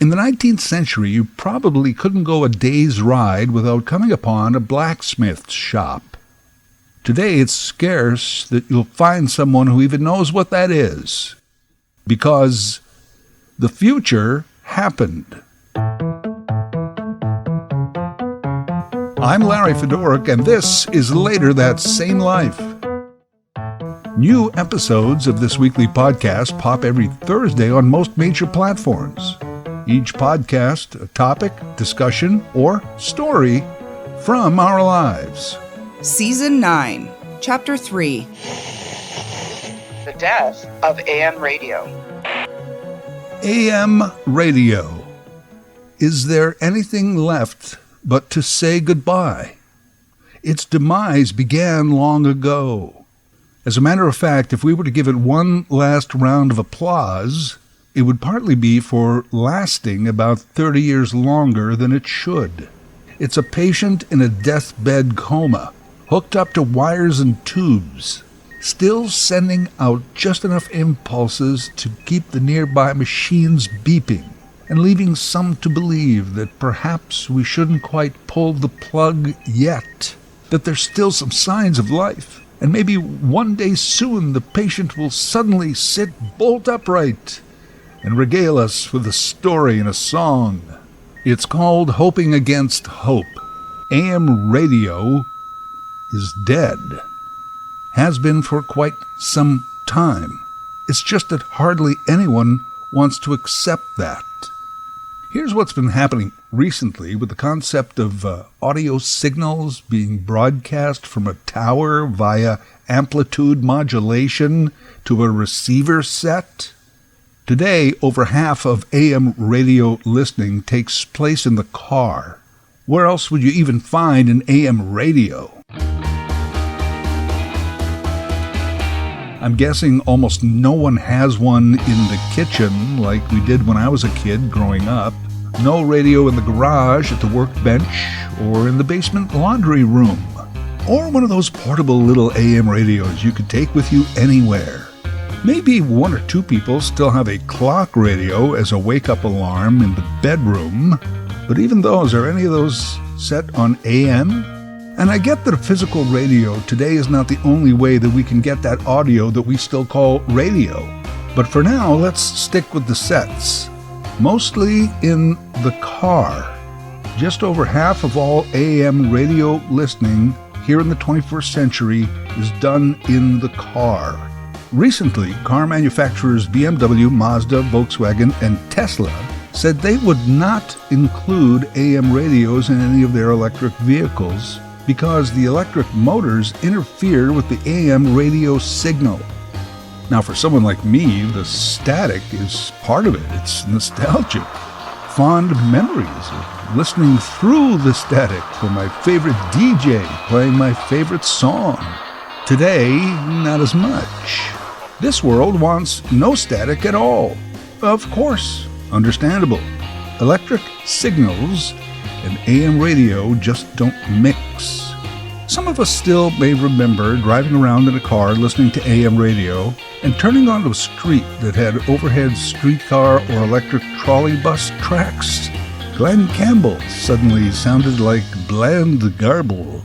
In the 19th century, you probably couldn't go a day's ride without coming upon a blacksmith's shop. Today, it's scarce that you'll find someone who even knows what that is, because the future happened. I'm Larry Fedoruk, and this is Later That Same Life. New episodes of this weekly podcast pop every Thursday on most major platforms. Each podcast, a topic, discussion, or story from our lives. Season 9, Chapter 3. The Death of AM Radio. AM radio. Is there anything left but to say goodbye? Its demise began long ago. As a matter of fact, if we were to give it one last round of applause, it would partly be for lasting about 30 years longer than it should. It's a patient in a deathbed coma, hooked up to wires and tubes, still sending out just enough impulses to keep the nearby machines beeping, and leaving some to believe that perhaps we shouldn't quite pull the plug yet, that there's still some signs of life, and maybe one day soon the patient will suddenly sit bolt upright and regale us with a story and a song. It's called Hoping Against Hope. AM radio is dead. Has been for quite some time. It's just that hardly anyone wants to accept that. Here's what's been happening recently with the concept of audio signals being broadcast from a tower via amplitude modulation to a receiver set. Today, over half of AM radio listening takes place in the car. Where else would you even find an AM radio? I'm guessing almost no one has one in the kitchen like we did when I was a kid growing up. No radio in the garage, at the workbench, or in the basement laundry room. Or one of those portable little AM radios you could take with you anywhere. Maybe one or two people still have a clock radio as a wake-up alarm in the bedroom, but even those, are any of those set on AM? And I get that a physical radio today is not the only way that we can get that audio that we still call radio. But for now, let's stick with the sets. Mostly in the car. Just over half of all AM radio listening here in the 21st century is done in the car. Recently, car manufacturers BMW, Mazda, Volkswagen, and Tesla said they would not include AM radios in any of their electric vehicles because the electric motors interfere with the AM radio signal. Now, for someone like me, the static is part of it. It's nostalgic. Fond memories of listening through the static for my favorite DJ playing my favorite song. Today, not as much. This world wants no static at all. Of course, understandable. Electric signals and AM radio just don't mix. Some of us still may remember driving around in a car listening to AM radio and turning onto a street that had overhead streetcar or electric trolley bus tracks. Glenn Campbell suddenly sounded like bland garble.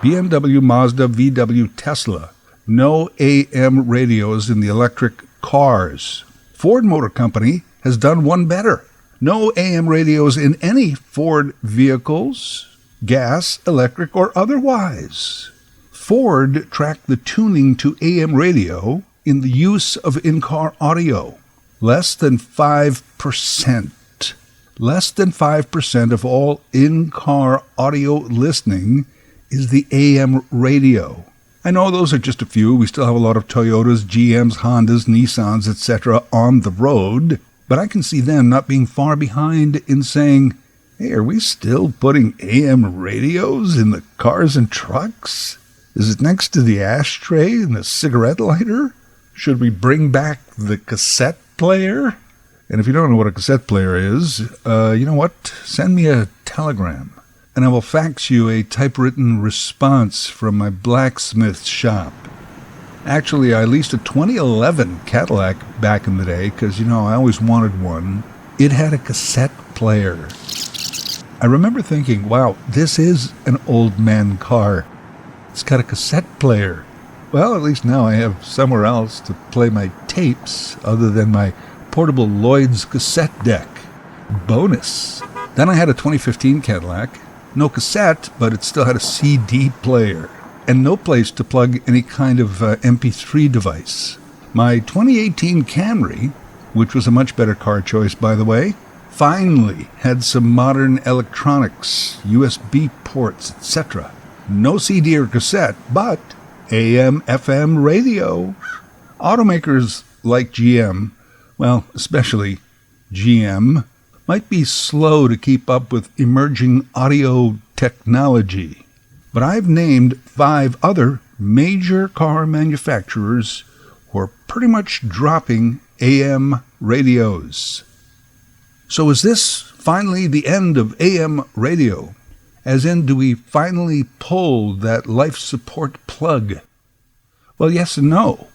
BMW, Mazda, VW, Tesla. No AM radios in the electric cars. Ford Motor Company has done one better. No AM radios in any Ford vehicles, gas, electric, or otherwise. Ford tracked the tuning to AM radio in the use of in-car audio. Less than 5%. Less than 5% of all in-car audio listening is the AM radio. I know those are just a few. We still have a lot of Toyotas, GMs, Hondas, Nissans, etc. on the road. But I can see them not being far behind in saying, hey, are we still putting AM radios in the cars and trucks? Is it next to the ashtray and the cigarette lighter? Should we bring back the cassette player? And if you don't know what a cassette player is, you know what? Send me a telegram, and I will fax you a typewritten response from my blacksmith shop. Actually, I leased a 2011 Cadillac back in the day because, I always wanted one. It had a cassette player. I remember thinking, wow, this is an old man car. It's got a cassette player. Well, at least now I have somewhere else to play my tapes other than my portable Lloyd's cassette deck. Bonus. Then I had a 2015 Cadillac. No cassette, but it still had a CD player. And no place to plug any kind of MP3 device. My 2018 Camry, which was a much better car choice, by the way, finally had some modern electronics, USB ports, etc. No CD or cassette, but AM, FM radio. Automakers like GM, well, especially GM, might be slow to keep up with emerging audio technology. But I've named 5 other major car manufacturers who are pretty much dropping AM radios. So is this finally the end of AM radio? As in, do we finally pull that life support plug? Well, yes and no.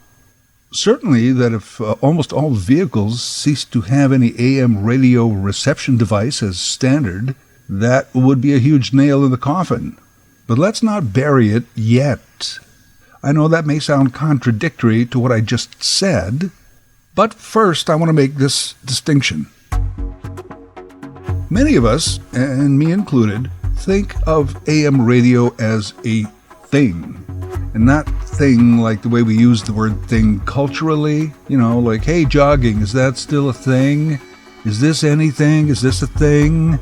Certainly that if almost all vehicles cease to have any AM radio reception device as standard, that would be a huge nail in the coffin. But let's not bury it yet. I know that may sound contradictory to what I just said, but first I want to make this distinction. Many of us, and me included, think of AM radio as a thing, and not thing like the way we use the word thing culturally, like, hey, jogging, is that still a thing? Is this anything? Is this a thing?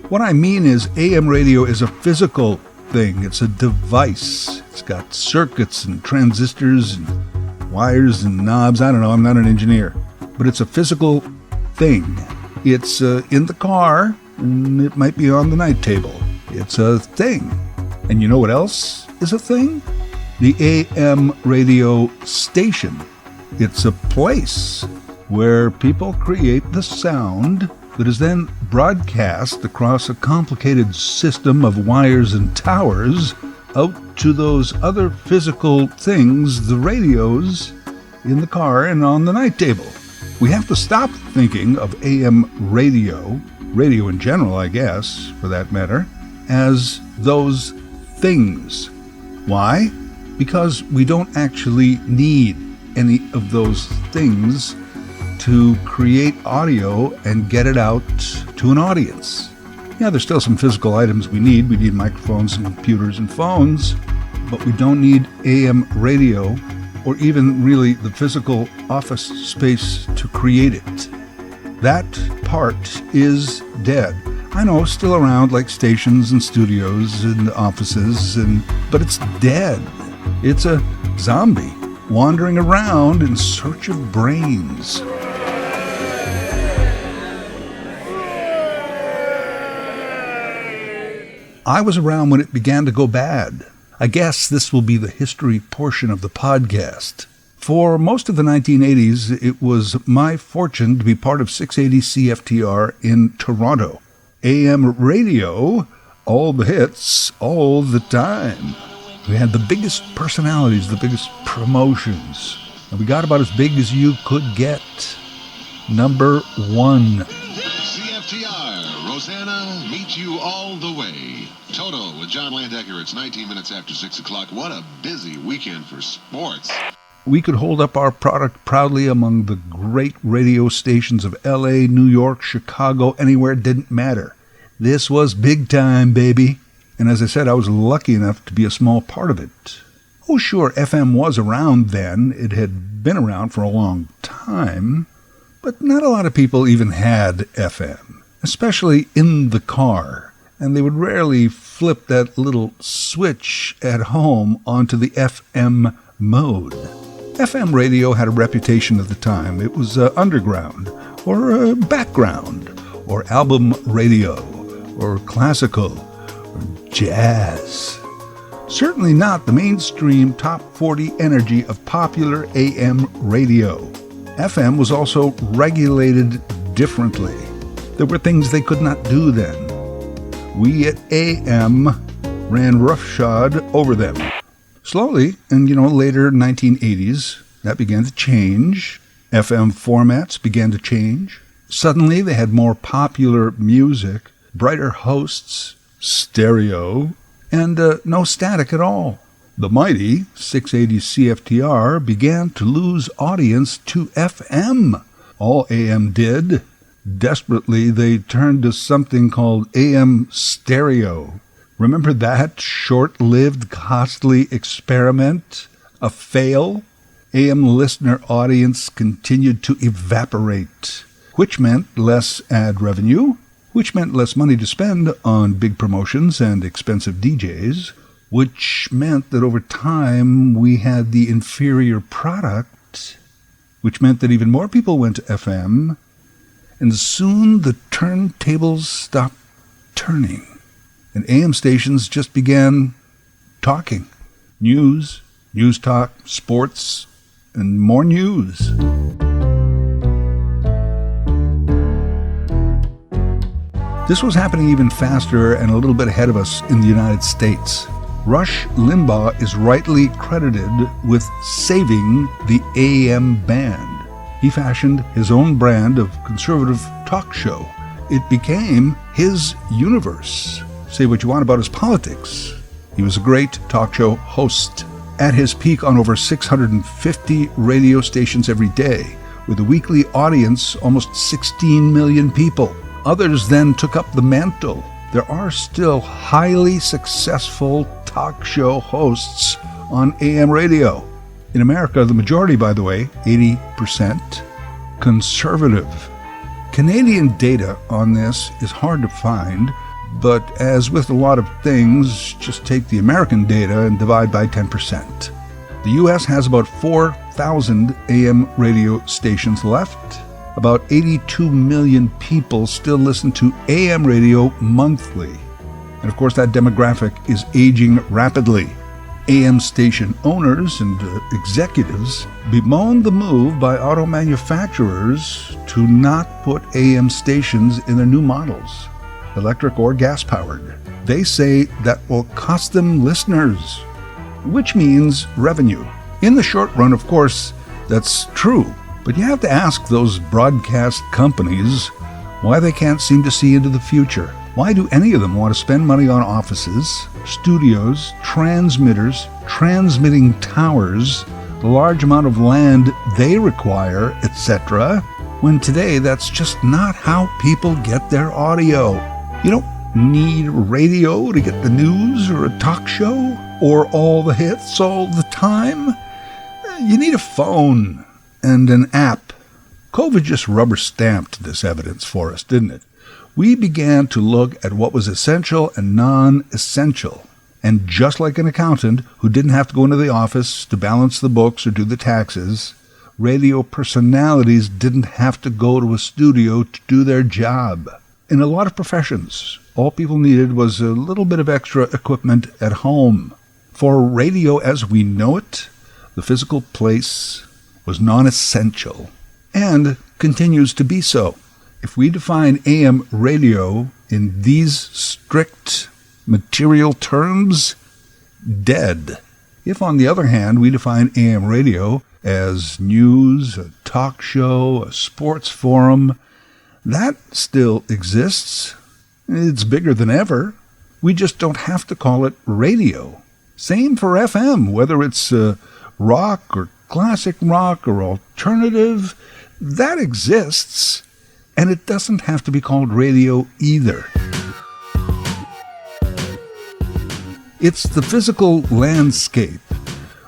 What I mean is AM radio is a physical thing. It's a device. It's got circuits and transistors and wires and knobs. I don't know, I'm not an engineer. But it's a physical thing. It's in the car, and it might be on the night table. It's a thing. And you know what else is a thing? The AM radio station. It's a place where people create the sound that is then broadcast across a complicated system of wires and towers out to those other physical things, the radios in the car and on the night table. We have to stop thinking of AM radio in general, I guess, for that matter, as those things. Why? Because we don't actually need any of those things to create audio and get it out to an audience. Yeah, there's still some physical items we need. We need microphones and computers and phones, but we don't need AM radio or even really the physical office space to create it. That part is dead. I know, still around like stations and studios and offices, but it's dead. It's a zombie wandering around in search of brains. I was around when it began to go bad. I guess this will be the history portion of the podcast. For most of the 1980s, it was my fortune to be part of 680 CFTR in Toronto. AM radio, all the hits, all the time. We had the biggest personalities, the biggest promotions. And we got about as big as you could get. Number 1. CFTR, Rosanna, meet you all the way. Toto with John Landecker. It's 19 minutes after 6 o'clock. What a busy weekend for sports. We could hold up our product proudly among the great radio stations of LA, New York, Chicago, anywhere, it didn't matter. This was big time, baby. And as I said, I was lucky enough to be a small part of it. Oh, sure, FM was around then. It had been around for a long time. But not a lot of people even had FM, especially in the car. And they would rarely flip that little switch at home onto the FM mode. FM radio had a reputation at the time. It was underground, or background, or album radio, or classical, or jazz. Certainly not the mainstream top 40 energy of popular AM radio. FM was also regulated differently. There were things they could not do then. We at AM ran roughshod over them. Slowly, and later 1980s, that began to change. FM formats began to change. Suddenly, they had more popular music, brighter hosts, stereo, and no static at all. The mighty 680 CFTR began to lose audience to FM. All AM did. Desperately, they turned to something called AM stereo. Remember that short-lived, costly experiment? A fail? AM listener audience continued to evaporate, which meant less ad revenue, which meant less money to spend on big promotions and expensive DJs, which meant that over time we had the inferior product, which meant that even more people went to FM, and soon the turntables stopped turning, and AM stations just began talking. News talk, sports, and more news. This was happening even faster and a little bit ahead of us in the United States. Rush Limbaugh is rightly credited with saving the AM band. He fashioned his own brand of conservative talk show. It became his universe. Say what you want about his politics. He was a great talk show host. At his peak on over 650 radio stations every day, with a weekly audience almost 16 million people. Others then took up the mantle. There are still highly successful talk show hosts on AM radio. In America, the majority, by the way, 80%, conservative. Canadian data on this is hard to find, but as with a lot of things, just take the American data and divide by 10%. The U.S. has about 4,000 AM radio stations left. About 82 million people still listen to AM radio monthly. And of course, that demographic is aging rapidly. AM station owners and executives bemoan the move by auto manufacturers to not put AM stations in their new models, electric or gas-powered. They say that will cost them listeners, which means revenue. In the short run, of course, that's true, but you have to ask those broadcast companies why they can't seem to see into the future. Why do any of them want to spend money on offices, studios, transmitters, transmitting towers, the large amount of land they require, etc., when today that's just not how people get their audio? You don't need radio to get the news or a talk show or all the hits all the time. You need a phone and an app. COVID just rubber-stamped this evidence for us, didn't it? We began to look at what was essential and non-essential. And just like an accountant who didn't have to go into the office to balance the books or do the taxes, radio personalities didn't have to go to a studio to do their job. In a lot of professions, all people needed was a little bit of extra equipment at home. For radio as we know it, the physical place was non-essential and continues to be so. If we define AM radio in these strict material terms, dead. If, on the other hand, we define AM radio as news, a talk show, a sports forum, that still exists. It's bigger than ever. We just don't have to call it radio. Same for FM, whether it's rock or classic rock or alternative, that exists, and it doesn't have to be called radio either. It's the physical landscape,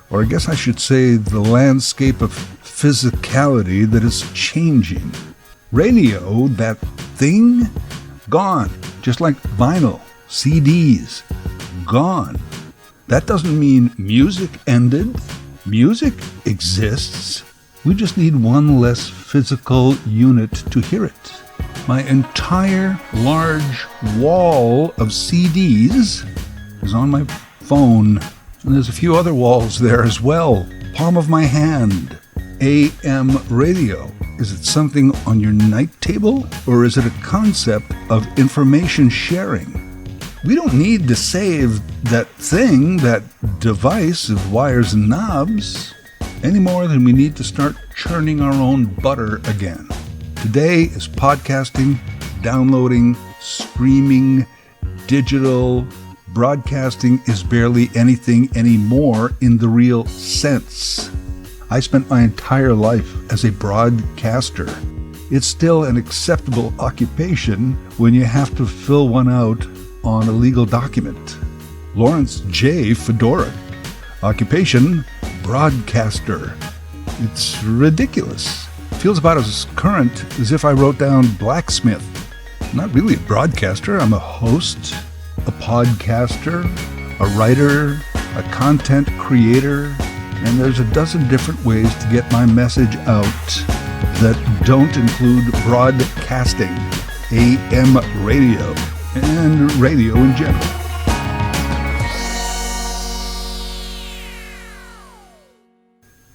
or I guess I should say the landscape of physicality, that is changing. Radio, that thing, gone. Just like vinyl, CDs, gone. That doesn't mean music ended. Music exists. We just need one less physical unit to hear it. My entire large wall of CDs is on my phone. And there's a few other walls there as well. Palm of my hand. AM radio. Is it something on your night table, or is it a concept of information sharing? We don't need to save that thing, that device of wires and knobs, any more than we need to start churning our own butter again. Today is podcasting, downloading, streaming, digital. Broadcasting is barely anything anymore in the real sense. I spent my entire life as a broadcaster. It's still an acceptable occupation when you have to fill one out on a legal document. Lawrence J. Fedora. Occupation, broadcaster. It's ridiculous. Feels about as current as if I wrote down blacksmith. I'm not really a broadcaster. I'm a host, a podcaster, a writer, a content creator, and there's a dozen different ways to get my message out that don't include broadcasting, AM radio, and radio in general.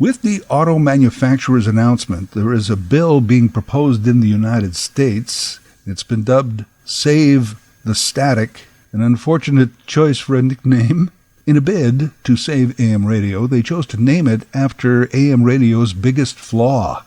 With the auto manufacturer's announcement, there is a bill being proposed in the United States. It's been dubbed Save the Static, an unfortunate choice for a nickname. In a bid to save AM radio, they chose to name it after AM radio's biggest flaw,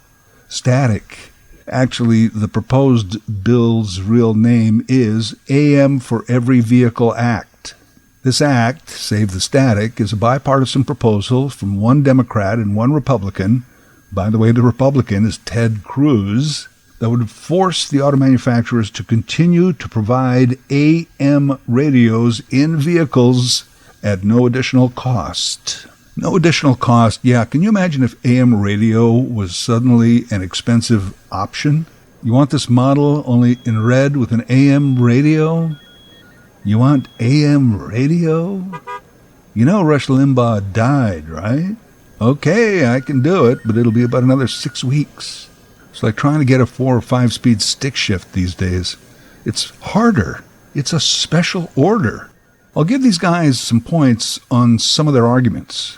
static. Actually, the proposed bill's real name is AM for Every Vehicle Act. This act, Save the Static, is a bipartisan proposal from one Democrat and one Republican. By the way, the Republican is Ted Cruz, that would force the auto manufacturers to continue to provide AM radios in vehicles at no additional cost. No additional cost. Yeah, can you imagine if AM radio was suddenly an expensive option? You want this model only in red with an AM radio? You want AM radio? You know Rush Limbaugh died, right? Okay, I can do it, but it'll be about another 6 weeks. It's like trying to get a 4 or 5 speed stick shift these days. It's harder. It's a special order. I'll give these guys some points on some of their arguments.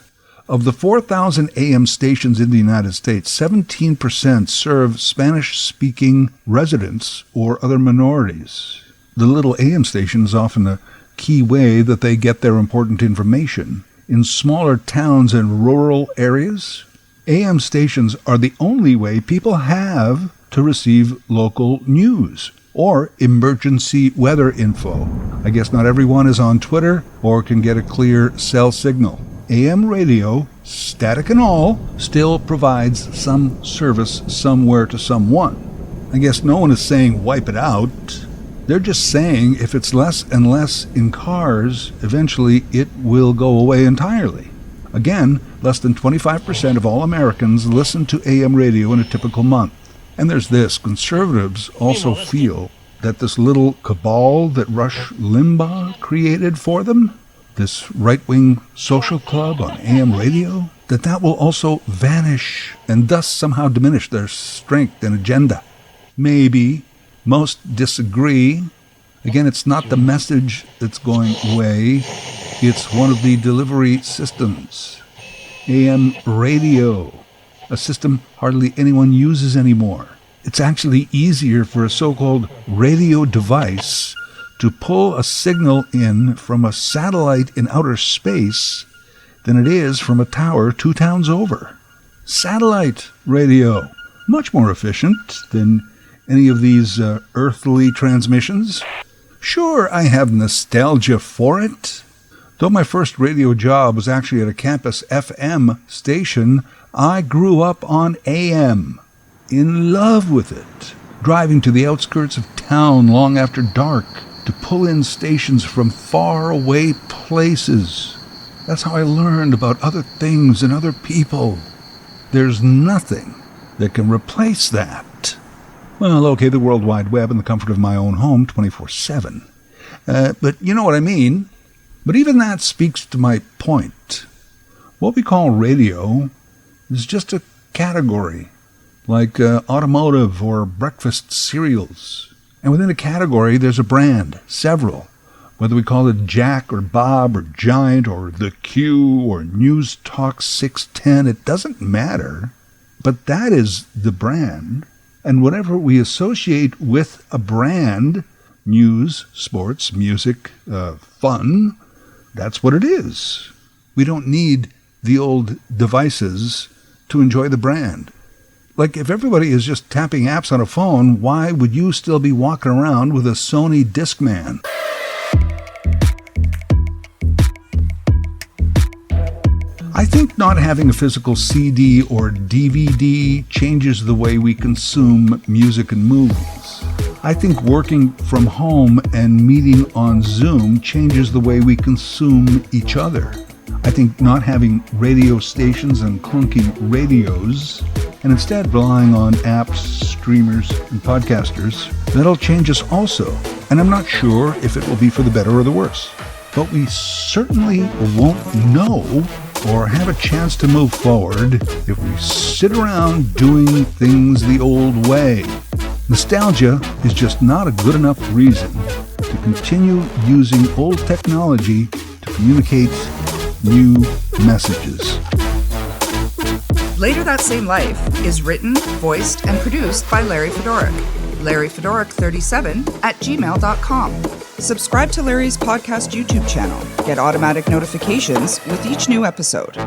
Of the 4,000 AM stations in the United States, 17% serve Spanish-speaking residents or other minorities. The little AM station is often a key way that they get their important information. In smaller towns and rural areas, AM stations are the only way people have to receive local news or emergency weather info. I guess not everyone is on Twitter or can get a clear cell signal. AM radio, static and all, still provides some service somewhere to someone. I guess no one is saying wipe it out. They're just saying if it's less and less in cars, eventually it will go away entirely. Again, less than 25% of all Americans listen to AM radio in a typical month. And there's this, conservatives also feel that this little cabal that Rush Limbaugh created for them, this right-wing social club on AM radio, that will also vanish and thus somehow diminish their strength and agenda. Maybe. Most disagree. Again, it's not the message that's going away. It's one of the delivery systems. AM radio, a system hardly anyone uses anymore. It's actually easier for a so-called radio device to pull a signal in from a satellite in outer space than it is from a tower 2 towns over. Satellite radio, much more efficient than any of these earthly transmissions. Sure, I have nostalgia for it. Though my first radio job was actually at a campus FM station, I grew up on AM, in love with it, driving to the outskirts of town long after dark to pull in stations from far away places. That's how I learned about other things and other people. There's nothing that can replace that. Well, okay, the World Wide Web in the comfort of my own home 24/7. But you know what I mean. But even that speaks to my point. What we call radio is just a category, like automotive or breakfast cereals. And within a category, there's a brand, several. Whether we call it Jack or Bob or Giant or The Q or News Talk 610, it doesn't matter. But that is the brand. And whatever we associate with a brand, news, sports, music, fun. That's what it is. We don't need the old devices to enjoy the brand. Like, if everybody is just tapping apps on a phone, why would you still be walking around with a Sony Discman? I think not having a physical CD or DVD changes the way we consume music and movies. I think working from home and meeting on Zoom changes the way we consume each other. I think not having radio stations and clunky radios, and instead relying on apps, streamers, and podcasters, that'll change us also. And I'm not sure if it will be for the better or the worse. But we certainly won't know or have a chance to move forward if we sit around doing things the old way. Nostalgia is just not a good enough reason to continue using old technology to communicate new messages. Later That Same Life is written, voiced, and produced by Larry Fedoruk. LarryFedoruk37@gmail.com. Subscribe to Larry's podcast YouTube channel. Get automatic notifications with each new episode.